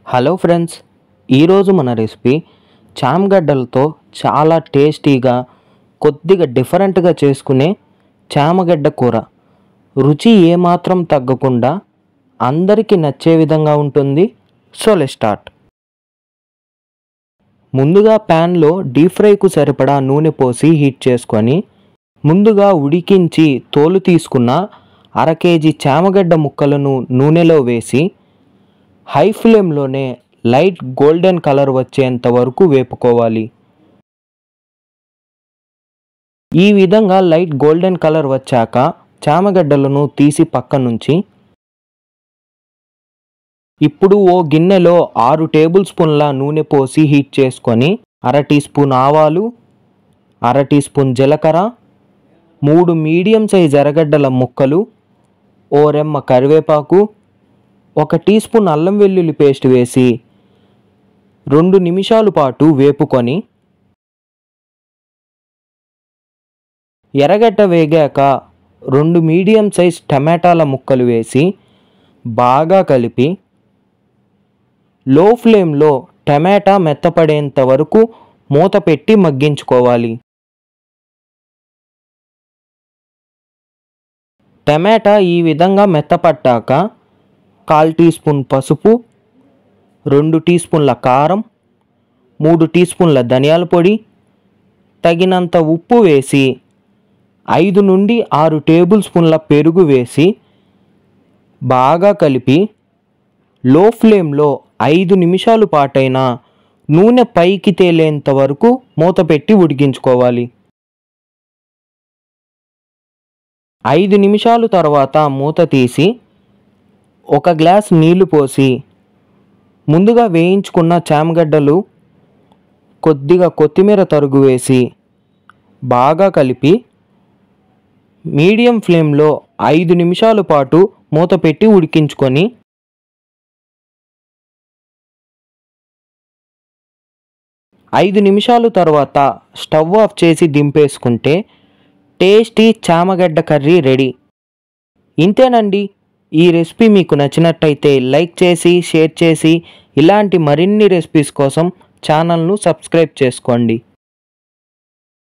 Hello friends, ఈరోజు మన recipe చామగడ్డలతో చాలా టేస్టీగా కొద్దిగా డిఫరెంట్గా చేసుకునే చామగడ్డ కూర. రుచి ఏమాత్రం తగ్గకుండా అందరికీ నచ్చే విధంగా ఉంటుంది. So let's start. ముందుగా ప్యాన్లో డీప్ ఫ్రైకు సరిపడా నూనె పోసి హీట్ చేసుకొని ముందుగా ఉడికించి తోలు తీసుకున్న 1/2 కేజీ చామగడ్డ ముక్కలను నూనెలో వేసి హై ఫ్లేమ్లోనే లైట్ గోల్డెన్ కలర్ వచ్చేంత వరకు వేపుకోవాలి. ఈ విధంగా లైట్ గోల్డెన్ కలర్ వచ్చాక చామగడ్డలను తీసి పక్కనుంచి ఇప్పుడు ఓ గిన్నెలో 6 టేబుల్ స్పూన్ల నూనె పోసి హీట్ చేసుకొని 1/2 టీ స్పూన్ ఆవాలు, 1/2 టీ స్పూన్ జీలకర్ర, 3 మీడియం సైజ్ ఎర్రగడ్డల ముక్కలు, ఓ రెమ్మ కరివేపాకు, 1 టీ స్పూన్ అల్లం వెల్లుల్లి పేస్ట్ వేసి 2 నిమిషాల పాటు వేపుకొని ఎర్రగడ్డ వేగాక 2 మీడియం సైజ్ టమాటాల ముక్కలు వేసి బాగా కలిపి లో ఫ్లేమ్లో టమాటా మెత్తపడేంత వరకు మూత పెట్టి మగ్గించుకోవాలి. టమాటా ఈ విధంగా మెత్తపట్టాక 1/4 టీ స్పూన్ పసుపు, 2 టీ స్పూన్ల కారం, 3 టీ స్పూన్ల ధనియాల పొడి, తగినంత ఉప్పు వేసి 5 నుండి 6 టేబుల్ స్పూన్ల పెరుగు వేసి బాగా కలిపి లో ఫ్లేమ్లో 5 నిమిషాల పాటైన నూనె పైకి తేలేంత వరకు మూత పెట్టి ఉడికించుకోవాలి. 5 నిమిషాల తర్వాత మూత తీసి 1 గ్లాస్ నీళ్లు పోసి ముందుగా వేయించుకున్న చామగడ్డలు, కొద్దిగా కొత్తిమీర తరుగు వేసి బాగా కలిపి మీడియం ఫ్లేమ్లో 5 నిమిషాల పాటు మూత పెట్టి ఉడికించుకొని 5 నిమిషాల తర్వాత స్టవ్ ఆఫ్ చేసి దింపేసుకుంటే టేస్టీ చామగడ్డ కర్రీ రెడీ. ఇంతేనండి. ఈ రెసిపీ మీకు నచ్చినట్టయితే లైక్ చేసి షేర్ చేసి ఇలాంటి మరిన్ని రెసిపీస్ కోసం ఛానల్ను సబ్స్క్రైబ్ చేసుకోండి.